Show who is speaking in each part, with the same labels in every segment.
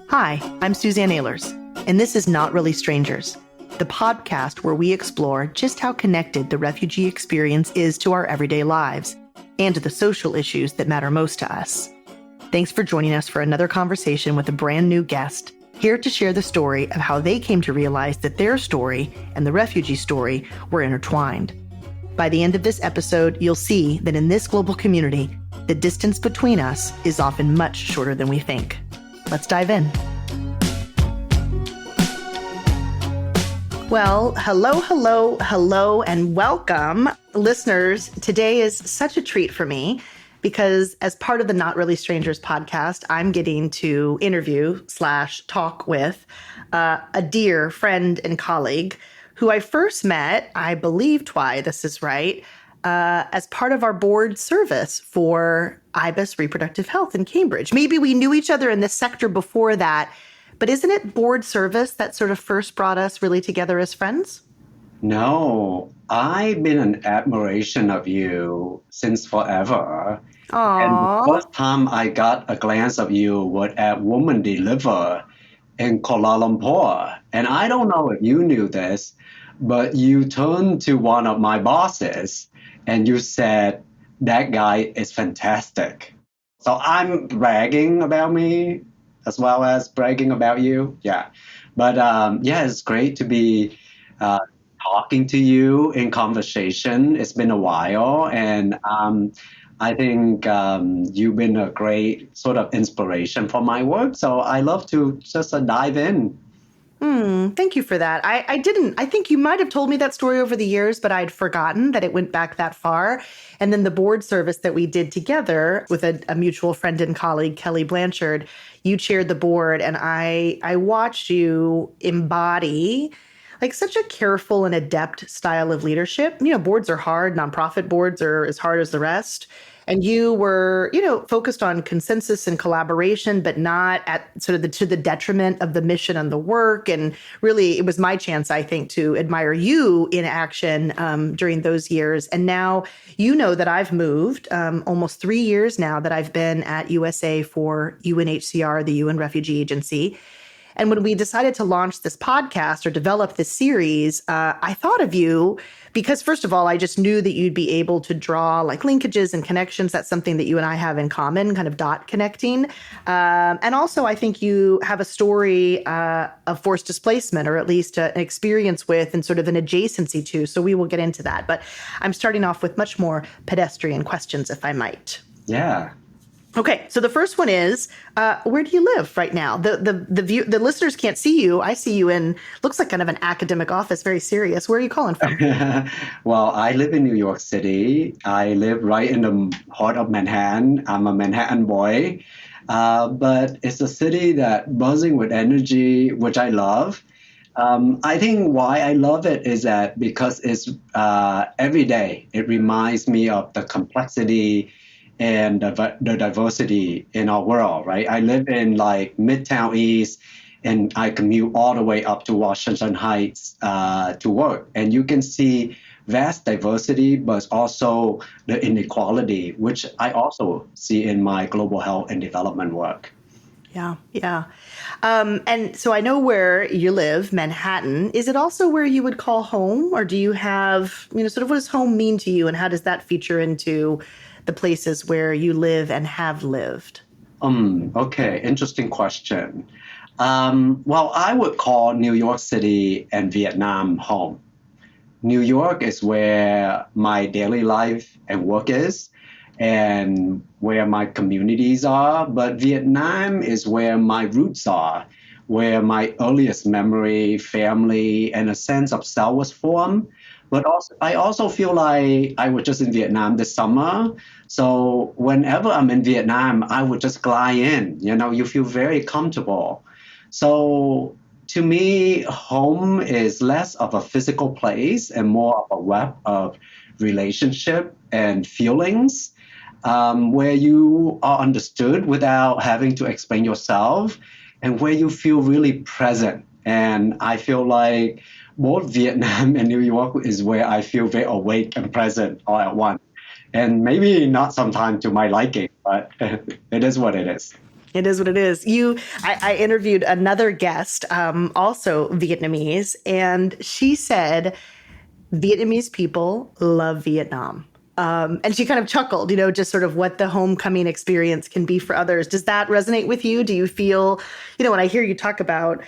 Speaker 1: Hi, I'm Suzanne Ehlers, and this is Not Really Strangers, the podcast where we explore just how connected the refugee experience is to our everyday lives and to the social issues that matter most to us. Thanks for joining us for another conversation with a brand new guest, here to share the story of how they came to realize that their story and the refugee story were intertwined. By the end of this episode, you'll see that in this global community, the distance between us is often much shorter than we think. Let's dive in. Well, hello, and welcome. Listeners, today is such a treat for me because as part of the Not Really Strangers podcast, I'm getting to interview / talk with a dear friend and colleague who I first met, I believe, Thoại, this is right, as part of our board service for IBIS Reproductive Health in Cambridge. Maybe we knew each other in this sector before that, but isn't it board service that sort of first brought us really together as friends?
Speaker 2: No, I've been an admiration of you since forever.
Speaker 1: Aww.
Speaker 2: And the first time I got a glance of you was at Woman Deliver in Kuala Lumpur. And I don't know if you knew this, but you turned to one of my bosses and you said, that guy is fantastic. So I'm bragging about me as well as bragging about you. Yeah. But it's great to be talking to you in conversation. It's been a while. And I think you've been a great sort of inspiration for my work. So I love to just dive in.
Speaker 1: Thank you for that. I think you might have told me that story over the years, but I'd forgotten that it went back that far. And then the board service that we did together with a mutual friend and colleague, Kelly Blanchard, you chaired the board, and I watched you embody like such a careful and adept style of leadership. You know, boards are hard. Nonprofit boards are as hard as the rest. And you were, focused on consensus and collaboration, but not at sort of to the detriment of the mission and the work. And really, it was my chance, I think, to admire you in action during those years. And now, that I've moved almost 3 years now that I've been at USA for UNHCR, the UN Refugee Agency. And when we decided to launch this podcast or develop this series, I thought of you because, first of all, I just knew that you'd be able to draw like linkages and connections. That's something that you and I have in common, kind of dot connecting. And also, I think you have a story of forced displacement, or at least an experience with and sort of an adjacency to. So we will get into that. But I'm starting off with much more pedestrian questions, if I might.
Speaker 2: Yeah.
Speaker 1: Okay, so the first one is, where do you live right now? The listeners can't see you. I see you in, looks like kind of an academic office, very serious. Where are you calling from?
Speaker 2: Well, I live in New York City. I live right in the heart of Manhattan. I'm a Manhattan boy, but it's a city that buzzing with energy, which I love. I think why I love it is that because it's every day, it reminds me of the complexity and the diversity in our world, right? I live in like Midtown East, and I commute all the way up to Washington Heights to work. And you can see vast diversity, but also the inequality, which I also see in my global health and development work.
Speaker 1: Yeah. And so I know where you live, Manhattan. Is it also where you would call home? Or do you have, sort of what does home mean to you? And how does that feature into the places where you live and have lived?
Speaker 2: Okay, interesting question. Well, I would call New York City and Vietnam home. New York is where my daily life and work is, and where my communities are. But Vietnam is where my roots are, where my earliest memory, family, and a sense of self was formed. But also, I also feel like I was just in Vietnam this summer. So whenever I'm in Vietnam, I would just glide in. You feel very comfortable. So to me, home is less of a physical place and more of a web of relationship and feelings, where you are understood without having to explain yourself, and where you feel really present. And I feel like both Vietnam and New York is where I feel very awake and present all at once. And maybe not sometimes to my liking, but it is what it is.
Speaker 1: It is what it is. I interviewed another guest, also Vietnamese, and she said Vietnamese people love Vietnam. And she kind of chuckled, just sort of what the homecoming experience can be for others. Does that resonate with you? Do you feel, when I hear you talk about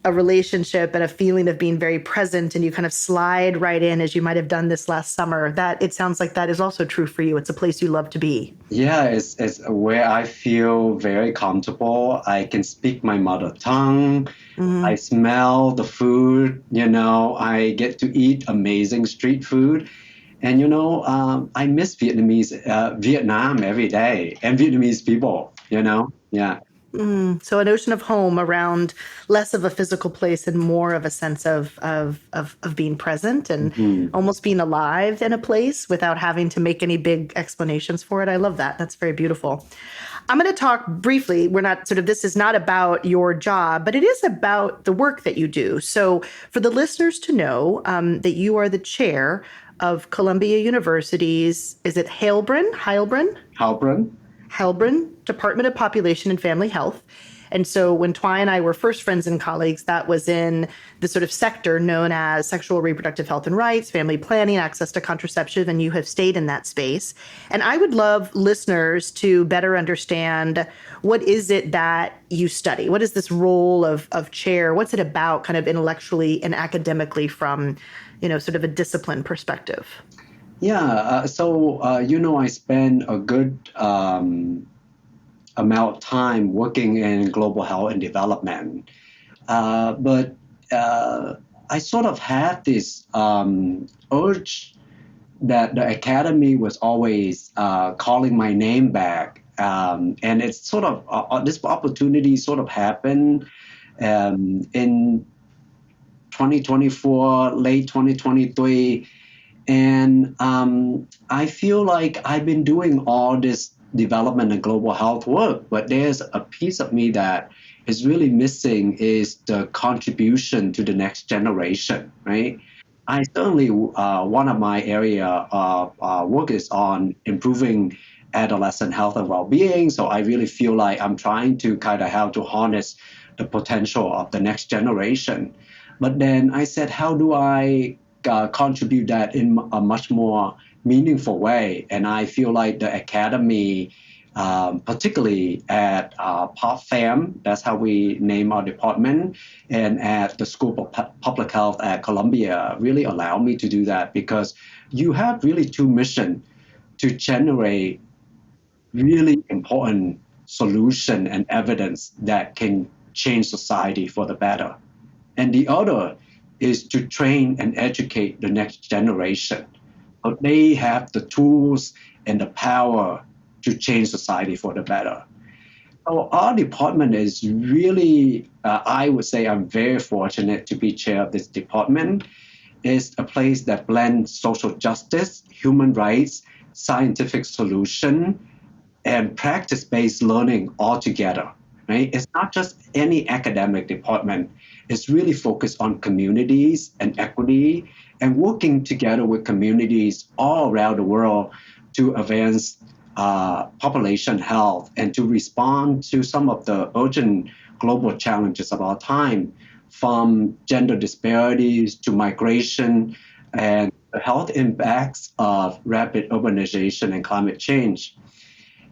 Speaker 1: a relationship and a feeling of being very present and you kind of slide right in as you might have done this last summer, that it sounds like that is also true for you. It's a place you love to be.
Speaker 2: Yeah, it's where I feel very comfortable. I can speak my mother tongue. I smell the food, I get to eat amazing street food. And, I miss Vietnam every day and Vietnamese people, yeah.
Speaker 1: So a notion of home around less of a physical place and more of a sense of being present and almost being alive in a place without having to make any big explanations for it. I love that. That's very beautiful. I'm going to talk briefly. This is not about your job, but it is about the work that you do. So for the listeners to know that you are the chair of Columbia University's, is it Heilbrunn? Heilbrunn Department of Population and Family Health. And so when Thoại and I were first friends and colleagues, that was in the sort of sector known as sexual reproductive health and rights, family planning, access to contraception, and you have stayed in that space. And I would love listeners to better understand, what is it that you study? What is this role of chair? What's it about kind of intellectually and academically from, sort of a discipline perspective?
Speaker 2: Yeah, I spend a good amount of time working in global health and development. But I sort of had this urge that the academy was always calling my name back. And it's sort of, this opportunity sort of happened in 2024, late 2023. And I feel like I've been doing all this development and global health work, but there's a piece of me that is really missing, is the contribution to the next generation, right? I certainly, one of my area of work is on improving adolescent health and well-being. So I really feel like I'm trying to kind of how to harness the potential of the next generation. But then I said, how do I contribute that in a much more meaningful way? And I feel like the academy, particularly at PopFam, that's how we name our department, and at the School of Public Health at Columbia, really allow me to do that, because you have really two missions: to generate really important solution and evidence that can change society for the better. And the other is to train and educate the next generation. So they have the tools and the power to change society for the better. So our department is really, I would say I'm very fortunate to be chair of this department. It's a place that blends social justice, human rights, scientific solution, and practice-based learning all together. Right? It's not just any academic department. It's really focused on communities and equity, and working together with communities all around the world to advance population health and to respond to some of the urgent global challenges of our time, from gender disparities to migration and the health impacts of rapid urbanization and climate change.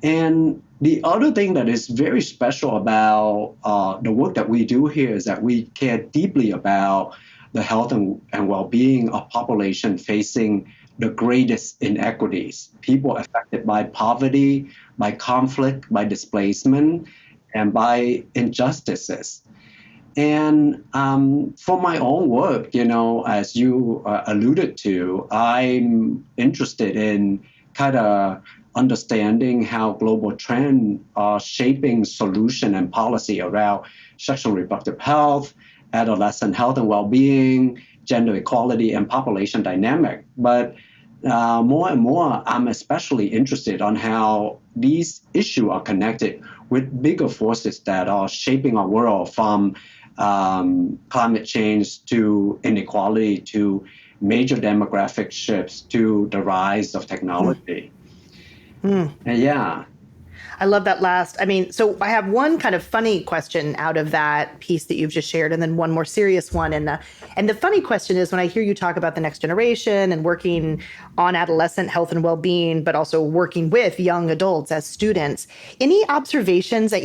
Speaker 2: And the other thing that is very special about the work that we do here is that we care deeply about the health and well-being of population facing the greatest inequities, people affected by poverty, by conflict, by displacement, and by injustices. And for my own work, as you alluded to, I'm interested in kind of understanding how global trends are shaping solution and policy around sexual reproductive health, adolescent health and well-being, gender equality, and population dynamic. But more and more, I'm especially interested on how these issues are connected with bigger forces that are shaping our world, from climate change to inequality to major demographic shifts to the rise of technology. Yeah.
Speaker 1: I love that last. I mean, so I have one kind of funny question out of that piece that you've just shared, and then one more serious one. And the funny question is when I hear you talk about the next generation and working on adolescent health and well-being, but also working with young adults as students. Any observations that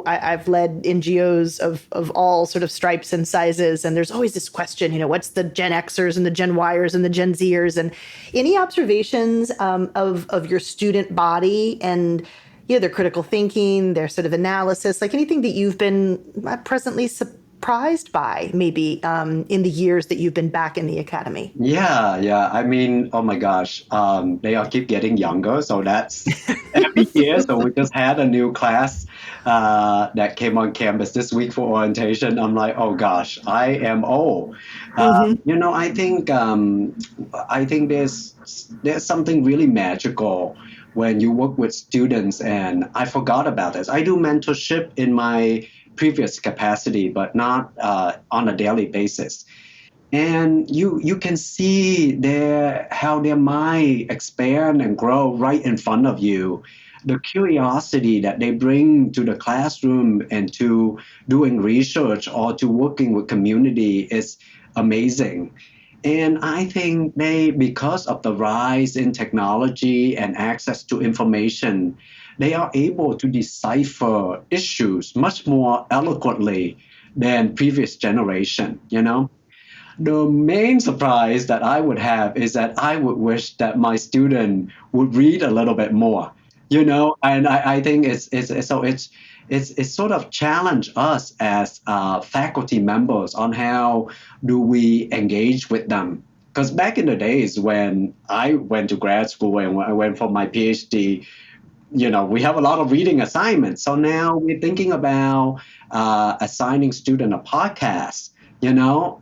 Speaker 1: I've led NGOs of all sort of stripes and sizes, and there's always this question, what's the Gen Xers and the Gen Yers and the Gen Zers, and any observations of your student body and their critical thinking, their sort of analysis, like anything that you've been presently surprised by, maybe in the years that you've been back in the academy?
Speaker 2: Yeah. I mean, oh my gosh, they all keep getting younger. So that's every year. So we just had a new class that came on campus this week for orientation. I'm like, oh gosh, I am old. I think there's something really magical when you work with students, and I forgot about this. I do mentorship in my previous capacity, but not on a daily basis. And you can see how their mind expand and grow right in front of you. The curiosity that they bring to the classroom and to doing research or to working with community is amazing. And I think because of the rise in technology and access to information, they are able to decipher issues much more eloquently than previous generation, The main surprise that I would have is that I would wish that my student would read a little bit more, and I think it's sort of challenge us as faculty members on how do we engage with them. Because back in the days when I went to grad school and when I went for my PhD, we have a lot of reading assignments. So now we're thinking about assigning student a podcast,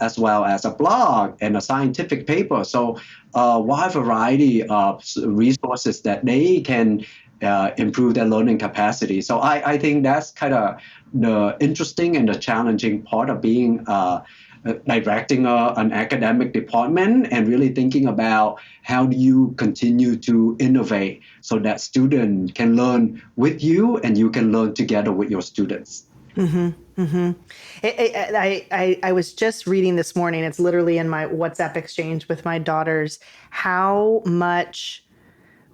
Speaker 2: as well as a blog and a scientific paper. So a wide variety of resources that they can improve their learning capacity. So I think that's kind of the interesting and the challenging part of being directing an academic department and really thinking about how do you continue to innovate so that students can learn with you and you can learn together with your students.
Speaker 1: Mm-hmm. Mm-hmm. I was just reading this morning, it's literally in my WhatsApp exchange with my daughters, how much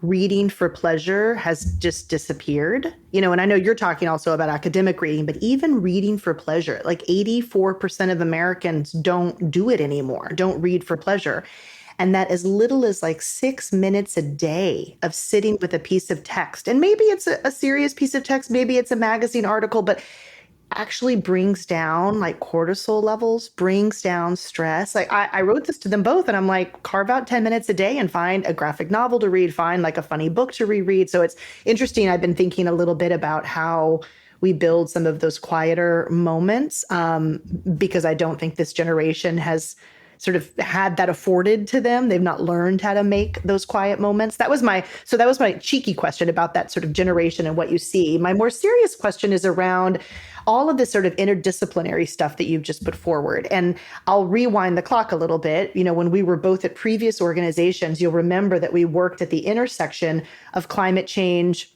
Speaker 1: reading for pleasure has just disappeared. And I know you're talking also about academic reading, but even reading for pleasure, like 84% of Americans don't do it anymore, don't read for pleasure. And that as little as like 6 minutes a day of sitting with a piece of text, and maybe it's a serious piece of text, maybe it's a magazine article, but actually brings down like cortisol levels, brings down stress. Like I wrote this to them both and I'm like, carve out 10 minutes a day and find a graphic novel to read, find like a funny book to reread. So it's interesting. I've been thinking a little bit about how we build some of those quieter moments because I don't think this generation has sort of had that afforded to them. They've not learned how to make those quiet moments. That was my cheeky question about that sort of generation and what you see. My more serious question is around all of this sort of interdisciplinary stuff that you've just put forward. And I'll rewind the clock a little bit. When we were both at previous organizations, you'll remember that we worked at the intersection of climate change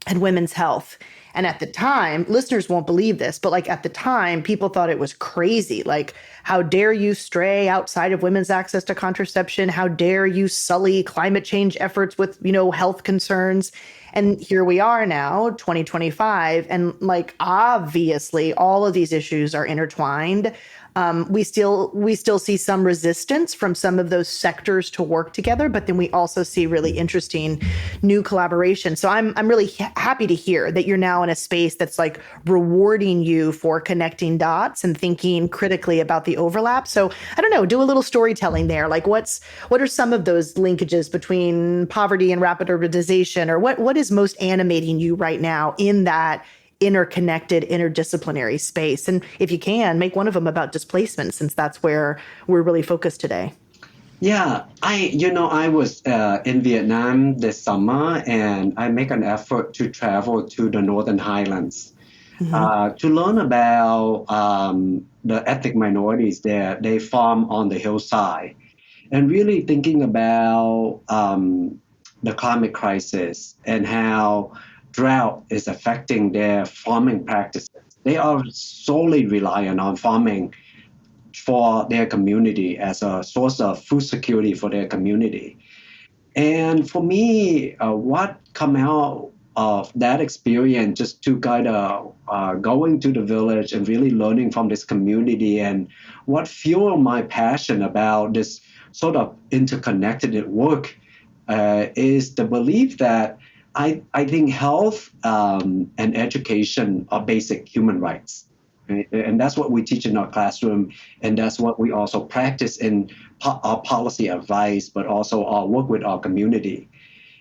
Speaker 1: and women's health. And at the time, listeners won't believe this, but like at the time, people thought it was crazy. Like, how dare you stray outside of women's access to contraception? How dare you sully climate change efforts with, health concerns? And here we are now, 2025. And like, obviously, all of these issues are intertwined. We still see some resistance from some of those sectors to work together, but then we also see really interesting new collaboration. So I'm really happy to hear that you're now in a space that's like rewarding you for connecting dots and thinking critically about the overlap. So I don't know, do a little storytelling there. Like what are some of those linkages between poverty and rapid urbanization, or what is most animating you right now in that interconnected, interdisciplinary space? And if you can, make one of them about displacement, since that's where we're really focused today.
Speaker 2: Yeah, I was in Vietnam this summer, and I make an effort to travel to the Northern Highlands to learn about the ethnic minorities there. They farm on the hillside, and really thinking about the climate crisis and how drought is affecting their farming practices. They are solely reliant on farming for their community as a source of food security for their community. And for me, what come out of that experience, just to kind of going to the village and really learning from this community, and what fueled my passion about this sort of interconnected work is the belief that I think health and education are basic human rights. Right? And that's what we teach in our classroom, and that's what we also practice in our policy advice, but also our work with our community.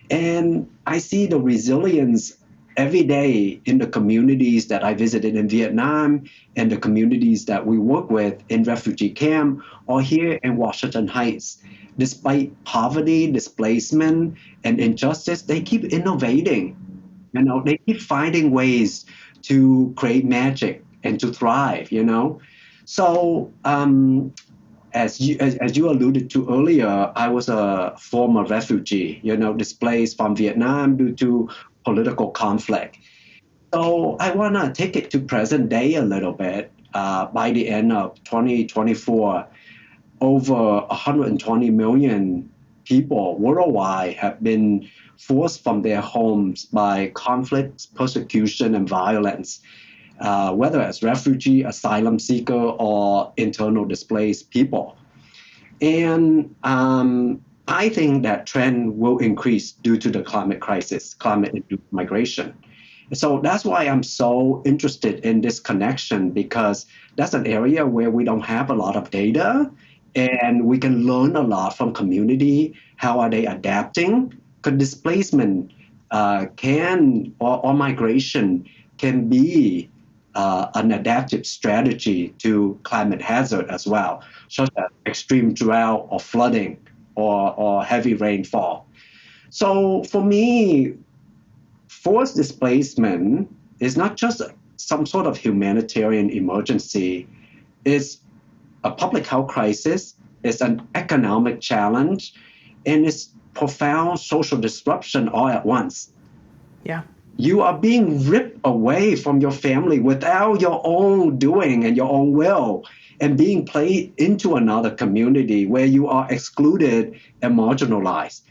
Speaker 2: And I see the resilience every day in the communities that I visited in Vietnam and the communities that we work with in refugee camp or here in Washington Heights. Despite poverty, displacement, and injustice, they keep innovating. They keep finding ways to create magic and to thrive. So as you alluded to earlier, I was a former refugee, displaced from Vietnam due to political conflict. So I want to take it to present day a little bit. By the end of 2024, over 120 million people worldwide have been forced from their homes by conflicts, persecution, and violence, whether as refugee, asylum seeker, or internal displaced people. And I think that trend will increase due to the climate crisis, climate-induced migration. So that's why I'm so interested in this connection, because that's an area where we don't have a lot of data, and we can learn a lot from community. How are they adapting? Because displacement or migration can be an adaptive strategy to climate hazard as well, such as extreme drought or flooding or heavy rainfall. So for me, forced displacement is not just some sort of humanitarian emergency. It's a public health crisis, it's an economic challenge, and it's profound social disruption all at once.
Speaker 1: Yeah.
Speaker 2: You are being ripped away from your family without your own doing and your own will, and being placed into another community where you are excluded and marginalized.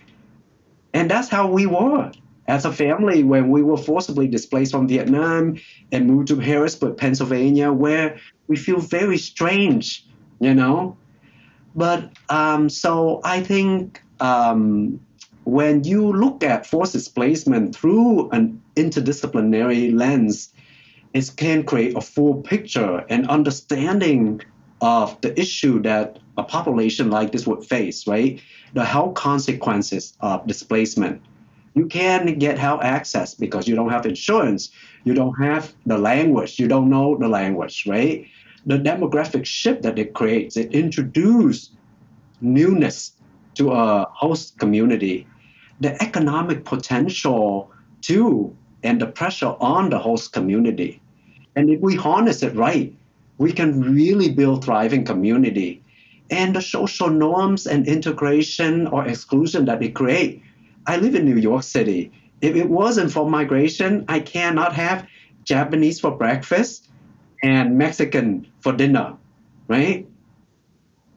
Speaker 2: And that's how we were as a family when we were forcibly displaced from Vietnam and moved to Harrisburg, Pennsylvania, where we feel very strange. But so I think when you look at forced displacement through an interdisciplinary lens, it can create a full picture and understanding of the issue that a population like this would face, right? The health consequences of displacement. You can't get health access because you don't have insurance, you don't have the language, you don't know the language, right? The demographic shift that it creates, it introduces newness to a host community. The economic potential too, and the pressure on the host community. And if we harness it right, we can really build thriving community. And the social norms and integration or exclusion that it create. I live in New York City. If it wasn't for migration, I cannot have Japanese for breakfast and Mexican for dinner, right?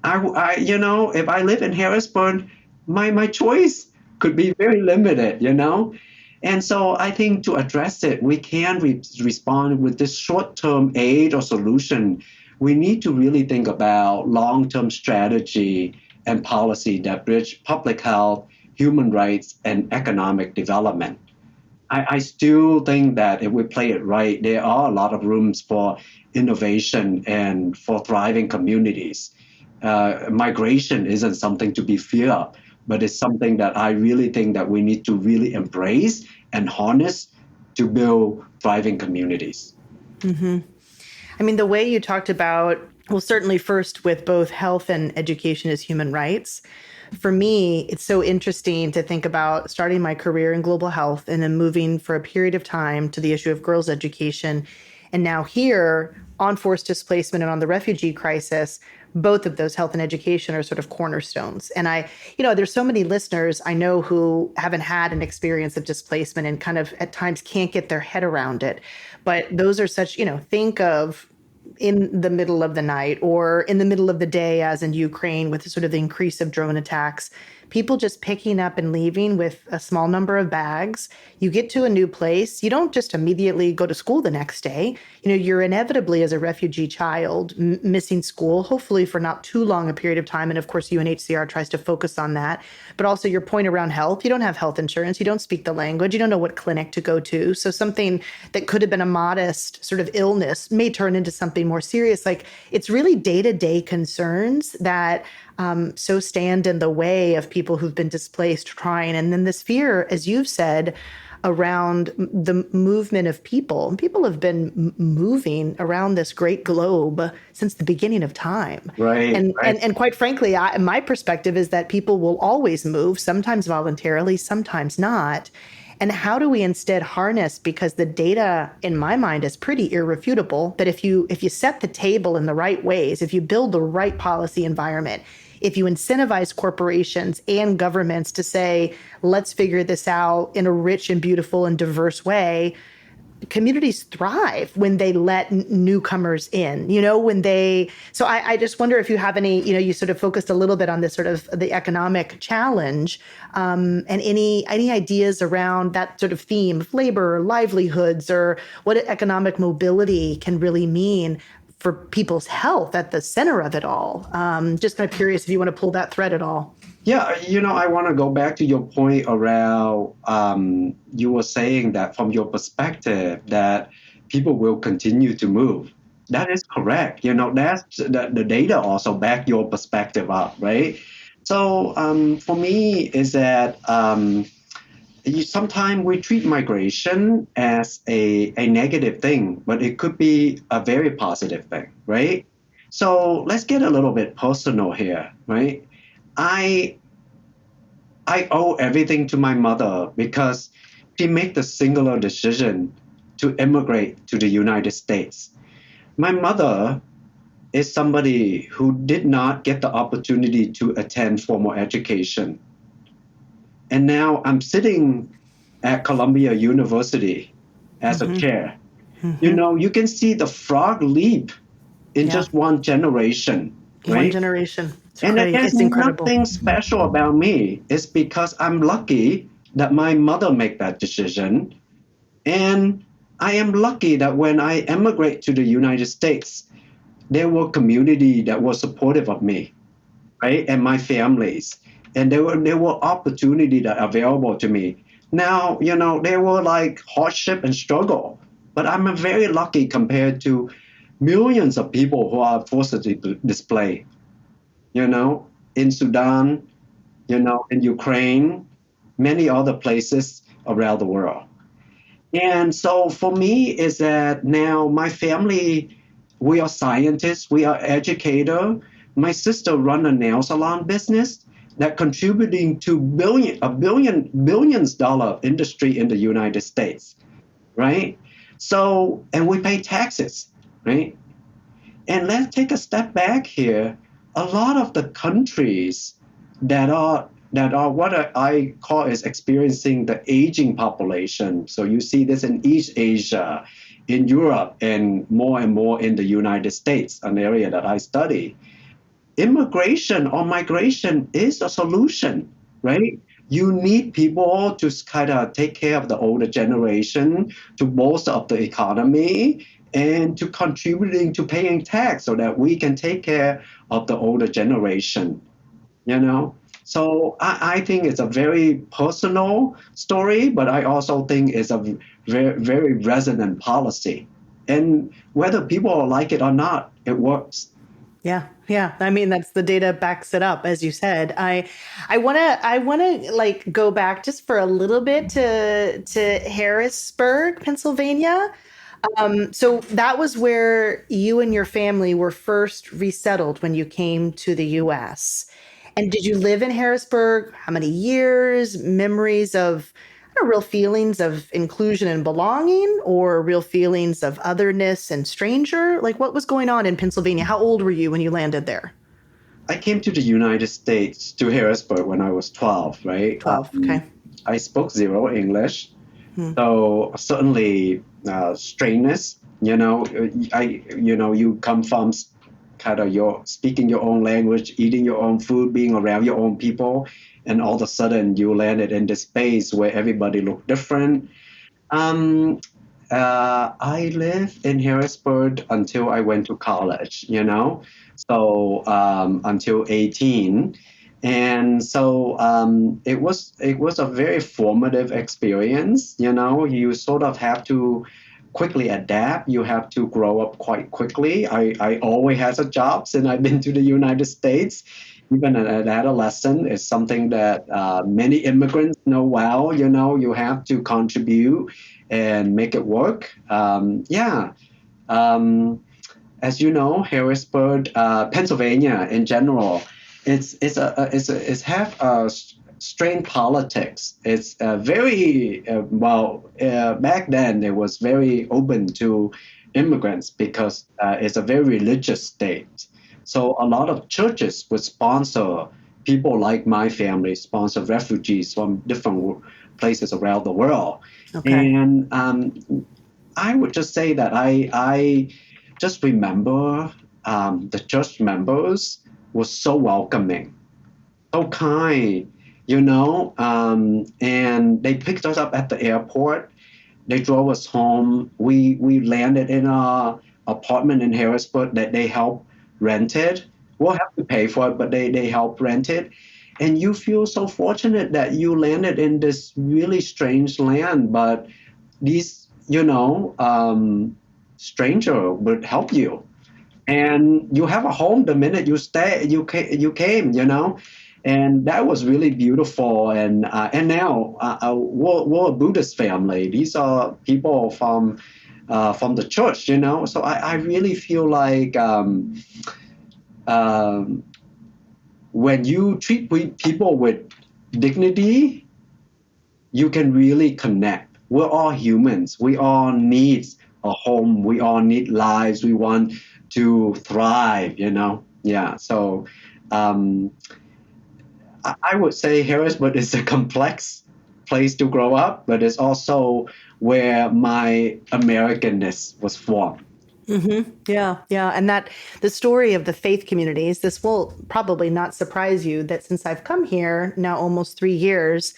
Speaker 2: If I live in Harrisburg, my choice could be very limited, And so I think to address it, we can respond with this short-term aid or solution. We need to really think about long-term strategy and policy that bridge public health, human rights, and economic development. I still think that if we play it right, there are a lot of rooms for innovation and for thriving communities. Migration isn't something to be feared, but it's something that I really think that we need to really embrace and harness to build thriving communities.
Speaker 1: Mm-hmm. I mean, the way you talked about, well, certainly first with both health and education as human rights. For me, it's so interesting to think about starting my career in global health and then moving for a period of time to the issue of girls' education And now here on forced displacement and on the refugee crisis, both of those, health and education, are sort of cornerstones. And there's so many listeners I know who haven't had an experience of displacement and kind of at times can't get their head around it. But those are such, think of in the middle of the night or in the middle of the day, as in Ukraine, with sort of the increase of drone attacks, people just picking up and leaving with a small number of bags. You get to a new place. You don't just immediately go to school the next day. You're inevitably, as a refugee child, missing school, hopefully for not too long a period of time. And of course, UNHCR tries to focus on that. But also your point around health. You don't have health insurance. You don't speak the language. You don't know what clinic to go to. So something that could have been a modest sort of illness may turn into something more serious. Like, it's really day-to-day concerns that so stand in the way of people who've been displaced trying. And then this fear, as you've said, around the movement of people. And people have been moving around this great globe since the beginning of time.
Speaker 2: Right.
Speaker 1: And quite frankly, my perspective is that people will always move, sometimes voluntarily, sometimes not. And how do we instead harness, because the data in my mind is pretty irrefutable, that if you set the table in the right ways, if you build the right policy environment, if you incentivize corporations and governments to say, let's figure this out in a rich and beautiful and diverse way, communities thrive when they let newcomers in, so I just wonder if you have any, you sort of focused a little bit on this sort of the economic challenge, and any ideas around that sort of theme of labor, livelihoods, or what economic mobility can really mean for people's health at the center of it all. Just kind of curious if you want to pull that thread at all.
Speaker 2: Yeah, I want to go back to your point around, you were saying that from your perspective that people will continue to move. That is correct. That's the data also back your perspective up, right? So for me is that sometimes we treat migration as a negative thing, but it could be a very positive thing, right? So let's get a little bit personal here, right? I owe everything to my mother because she made the singular decision to immigrate to the United States. My mother is somebody who did not get the opportunity to attend formal education. And now I'm sitting at Columbia University as a chair. You can see the frog leap in just one generation. Right?
Speaker 1: One generation.
Speaker 2: And there's nothing special about me. It's because I'm lucky that my mother made that decision. And I am lucky that when I emigrate to the United States, there were community that were supportive of me, right? And my families. And there were opportunity that are available to me. Now, there were like hardship and struggle. But I'm very lucky compared to millions of people who are forcibly displaced. In Sudan, in Ukraine, many other places around the world. And so for me is that now my family, we are scientists, we are educators. My sister run a nail salon business that contributing to billions dollar industry in the United States, right? So, and we pay taxes, right? And let's take a step back here. A lot of the countries that are what I call is experiencing the aging population. So you see this in East Asia, in Europe, and more in the United States, an area that I study. Immigration or migration is a solution, right? You need people to kind of take care of the older generation, to bolster up the economy, and to contributing to paying tax so that we can take care of the older generation, So I think it's a very personal story, but I also think it's a very, very resonant policy. And whether people like it or not, it works.
Speaker 1: Yeah. I mean, that's the data backs it up, as you said. I wanna like go back just for a little bit to Harrisburg, Pennsylvania. So that was where you and your family were first resettled when you came to the U.S. And did you live in Harrisburg? How many years? Memories of, are real feelings of inclusion and belonging, or real feelings of otherness and stranger? Like, what was going on in Pennsylvania? How old were you when you landed there?
Speaker 2: I came to the United States, to Harrisburg, when I was 12, right?
Speaker 1: 12. Okay.
Speaker 2: I spoke zero English.
Speaker 1: Hmm.
Speaker 2: So certainly strangeness, you come from kind of your speaking your own language, eating your own food, being around your own people, and all of a sudden you landed in this space where everybody looked different. Um, I lived in Harrisburg until I went to college, so until 18. And so it was a very formative experience. You sort of have to quickly adapt. You have to grow up quite quickly. I always had a job since I've been to the United States. Even an adolescent is something that many immigrants know well. You have to contribute and make it work. Yeah. As you know, Harrisburg, Pennsylvania in general, it's have a strained politics. It's very back then it was very open to immigrants because it's a very religious state. So a lot of churches would sponsor people like my family, sponsor refugees from different places around the world.
Speaker 1: Okay.
Speaker 2: And I would just say that I just remember the church members were so welcoming, so kind, and they picked us up at the airport. They drove us home. We landed in a apartment in Harrisburg that they helped rented. We'll have to pay for it, but they help rent it. And you feel so fortunate that you landed in this really strange land, but these, stranger would help you. And you have a home the minute you came, and that was really beautiful. And now we're a Buddhist family. These are people from the church, So I really feel like when you treat people with dignity, you can really connect. We're all humans. We all need a home. We all need lives. We want to thrive, Yeah. So I would say Harrisburg is a complex place to grow up, but it's also where my Americanness was formed.
Speaker 1: Yeah, yeah. And that the story of the faith communities, this will probably not surprise you that since I've come here now almost 3 years,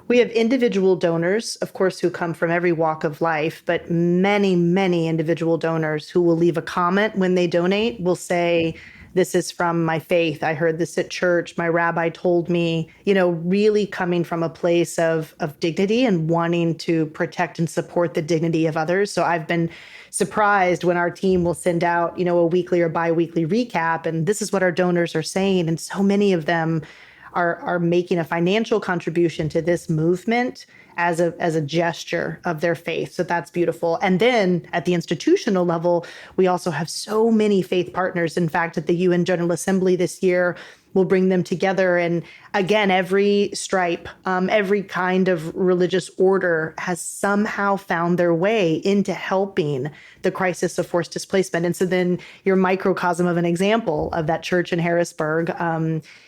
Speaker 1: we have individual donors, of course, who come from every walk of life, but many, many individual donors who will leave a comment when they donate will say, this is from my faith. I heard this at church. My rabbi told me, really coming from a place of dignity and wanting to protect and support the dignity of others. So I've been surprised when our team will send out, a weekly or biweekly recap, and this is what our donors are saying. And so many of them are making a financial contribution to this movement as a gesture of their faith. So that's beautiful. And then at the institutional level, we also have so many faith partners. In fact, at the UN General Assembly this year, we'll bring them together. And again, every stripe, every kind of religious order has somehow found their way into helping the crisis of forced displacement. And so then your microcosm of an example of that church in Harrisburg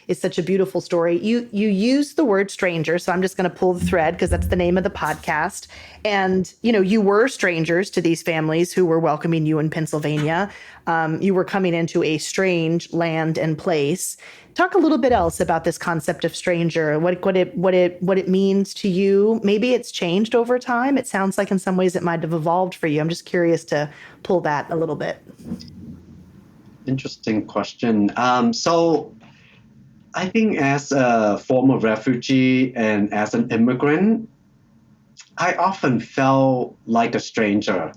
Speaker 1: is such a beautiful story. You use the word stranger, so I'm just going to pull the thread because that's the name of the podcast. And, you were strangers to these families who were welcoming you in Pennsylvania. You were coming into a strange land and place. Talk a little bit else about this concept of stranger, what it means to you. Maybe it's changed over time. It sounds like in some ways it might have evolved for you. I'm just curious to pull that a little bit.
Speaker 2: Interesting question. So I think as a former refugee and as an immigrant, I often felt like a stranger.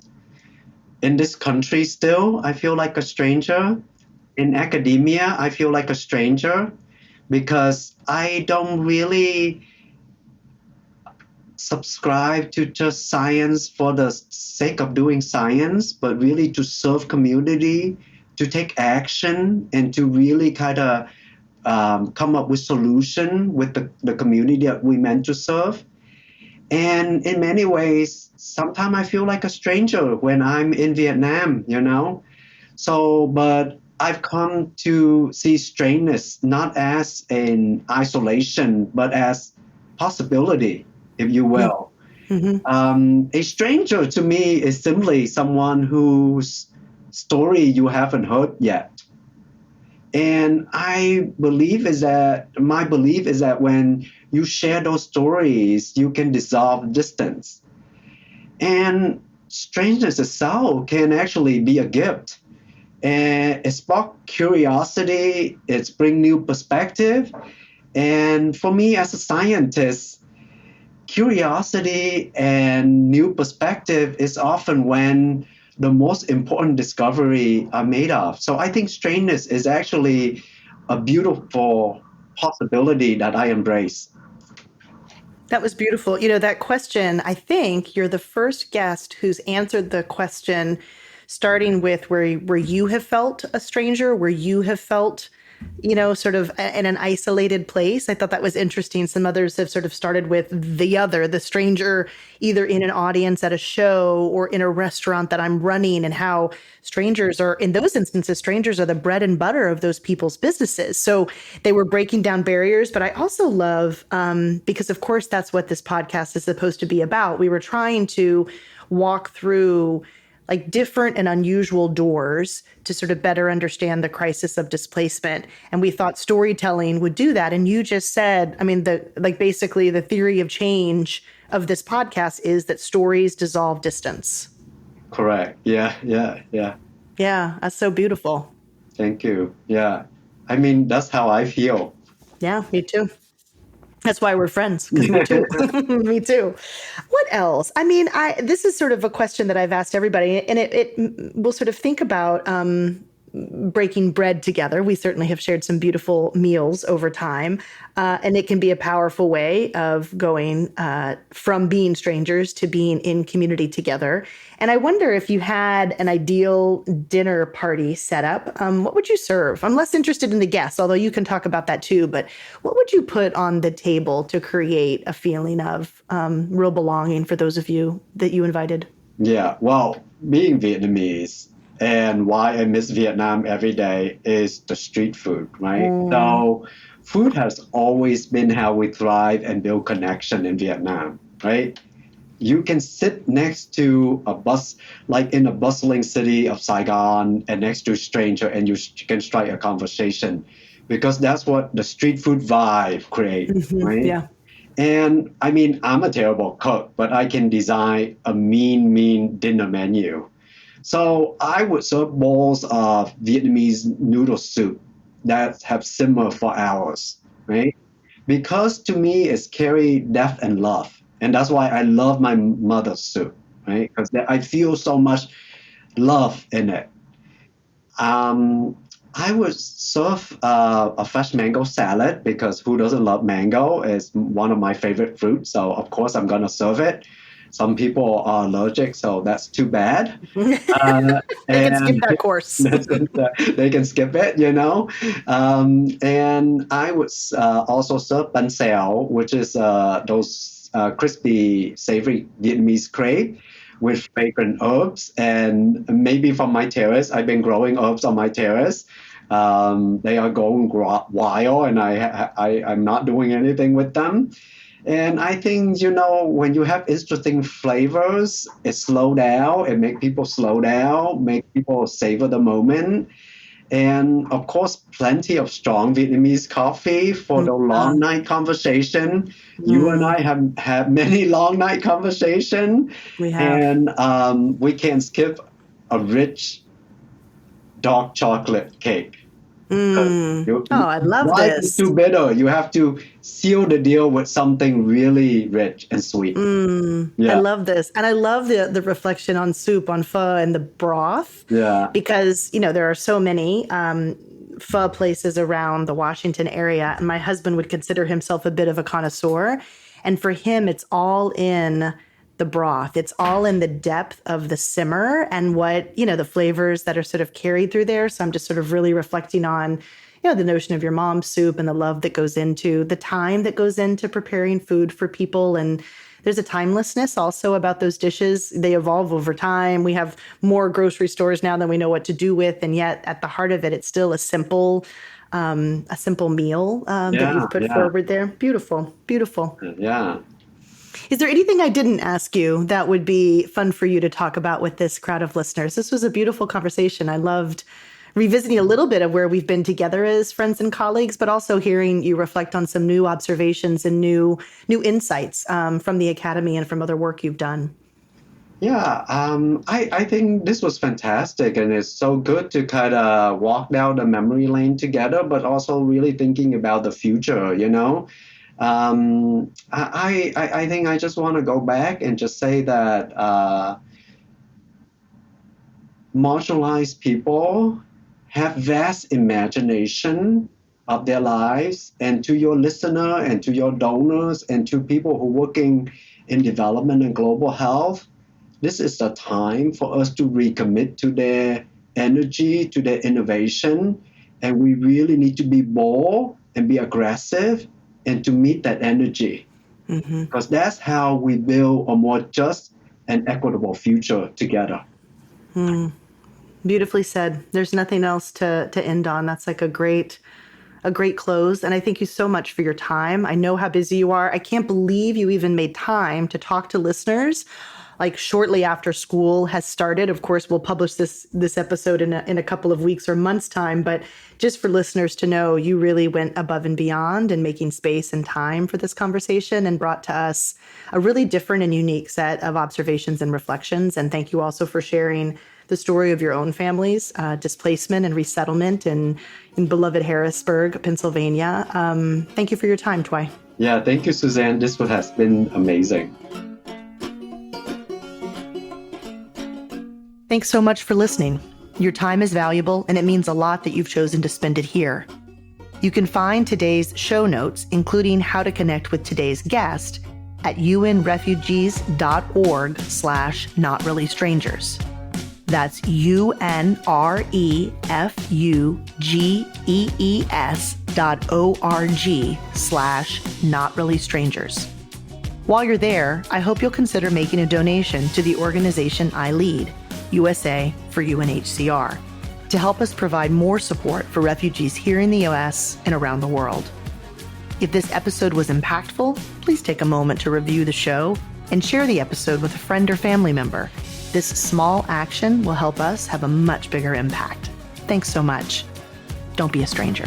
Speaker 2: In this country still, I feel like a stranger. In academia, I feel like a stranger because I don't really subscribe to just science for the sake of doing science, but really to serve community, to take action, and to really kind of come up with solution with the community that we meant to serve. And in many ways, sometimes I feel like a stranger when I'm in Vietnam. So, but I've come to see strangeness not as an isolation, but as possibility, if you will.
Speaker 1: Mm-hmm.
Speaker 2: A stranger to me is simply someone whose story you haven't heard yet. And my belief is that when you share those stories, you can dissolve distance. And strangeness itself can actually be a gift. And it sparks curiosity, it's bring new perspective. And for me as a scientist, curiosity and new perspective is often when the most important discovery are made of. So I think strangeness is actually a beautiful possibility that I embrace.
Speaker 1: That was beautiful. That question, I think you're the first guest who's answered the question starting with where you have felt a stranger, where you have felt, sort of in an isolated place. I thought that was interesting. Some others have sort of started with the stranger, either in an audience at a show or in a restaurant that I'm running, and how strangers are, in those instances, strangers are the bread and butter of those people's businesses. So they were breaking down barriers. But I also love, because of course, that's what this podcast is supposed to be about. We were trying to walk through like different and unusual doors to sort of better understand the crisis of displacement. And we thought storytelling would do that. And you just said, I mean, basically the theory of change of this podcast is that stories dissolve distance.
Speaker 2: Correct. Yeah, yeah, yeah.
Speaker 1: Yeah, that's so beautiful.
Speaker 2: Thank you. Yeah. I mean, that's how I feel.
Speaker 1: Yeah, me too. That's why we're friends, because me too. Me too. What else? I mean, this is sort of a question that I've asked everybody, and it we'll sort of think about breaking bread together. We certainly have shared some beautiful meals over time, and it can be a powerful way of going from being strangers to being in community together. And I wonder if you had an ideal dinner party set up, what would you serve? I'm less interested in the guests, although you can talk about that too. But what would you put on the table to create a feeling of real belonging for those of you that you invited?
Speaker 2: Yeah. Well, being Vietnamese and why I miss Vietnam every day is the street food, right?
Speaker 1: Mm.
Speaker 2: So food has always been how we thrive and build connection in Vietnam, right? You can sit next to a bus, like in a bustling city of Saigon, and next to a stranger, and you can strike a conversation because that's what the street food vibe creates, right?
Speaker 1: Yeah.
Speaker 2: And I mean, I'm a terrible cook, but I can design a mean dinner menu. So I would serve bowls of Vietnamese noodle soup that have simmered for hours, right? Because to me, it's carry depth and love. And that's why I love my mother's soup, right? Because I feel so much love in it. Um, I would serve a fresh mango salad because who doesn't love mango? It's one of my favorite fruits. So, of course, I'm going to serve it. Some people are allergic, so that's too bad.
Speaker 1: They can skip
Speaker 2: And
Speaker 1: that course.
Speaker 2: they can skip it. And I would also serve bánh xèo, which is those crispy, savory Vietnamese crepe with fragrant herbs. And maybe from my terrace, I've been growing herbs on my terrace. They are going wild, and I'm not doing anything with them. And I think, when you have interesting flavors, it slow down, it make people slow down, make people savor the moment. And of course, plenty of strong Vietnamese coffee for the long night conversation. You and I have had many long night conversation,
Speaker 1: We have.
Speaker 2: and we can skip a rich dark chocolate cake.
Speaker 1: Oh, I love
Speaker 2: Life is
Speaker 1: this.
Speaker 2: too bitter. You have to seal the deal with something really rich and sweet.
Speaker 1: I
Speaker 2: Yeah,
Speaker 1: love this. And I love the reflection on soup, on pho and the broth,
Speaker 2: yeah,
Speaker 1: because, there are so many pho places around the Washington area. And my husband would consider himself a bit of a connoisseur. And for him, it's all in the broth. It's all in the depth of the simmer and what, the flavors that are sort of carried through there. So I'm just sort of really reflecting on, the notion of your mom's soup and the love that goes into the time that goes into preparing food for people, and there's a timelessness also about those dishes. They evolve over time. We have more grocery stores now than we know what to do with. And yet at the heart of it, it's still a simple meal that you've put forward there. Beautiful, beautiful.
Speaker 2: Yeah.
Speaker 1: Is there anything I didn't ask you that would be fun for you to talk about with this crowd of listeners? This was a beautiful conversation. I loved revisiting a little bit of where we've been together as friends and colleagues, but also hearing you reflect on some new observations and new insights from the Academy and from other work you've done.
Speaker 2: Yeah, I think this was fantastic, and it's so good to kind of walk down the memory lane together, but also really thinking about the future, I think I just want to go back and just say that marginalized people have vast imagination of their lives, and to your listener and to your donors and to people who are working in development and global health, this is the time for us to recommit to their energy, to their innovation, and we really need to be bold and be aggressive and to meet that energy. Because that's how we build a more just and equitable future together.
Speaker 1: Beautifully said. There's nothing else to end on. That's like a great close. And I thank you so much for your time. I know how busy you are. I can't believe you even made time to talk to listeners like shortly after school has started. Of course, we'll publish this episode in a couple of weeks or months' time, but just for listeners to know, you really went above and beyond in making space and time for this conversation and brought to us a really different and unique set of observations and reflections. And thank you also for sharing the story of your own family's displacement and resettlement in beloved Harrisburg, Pennsylvania. Thank you for your time, Thoại.
Speaker 2: Yeah, thank you, Suzanne. This has been amazing.
Speaker 1: Thanks so much for listening. Your time is valuable, and it means a lot that you've chosen to spend it here. You can find today's show notes, including how to connect with today's guest, at unrefugees.org/notreallystrangers. That's unrefugees.org/notreallystrangers. While you're there, I hope you'll consider making a donation to the organization I lead, USA for UNHCR, to help us provide more support for refugees here in the US and around the world. If this episode was impactful, please take a moment to review the show and share the episode with a friend or family member. This small action will help us have a much bigger impact. Thanks so much. Don't be a stranger.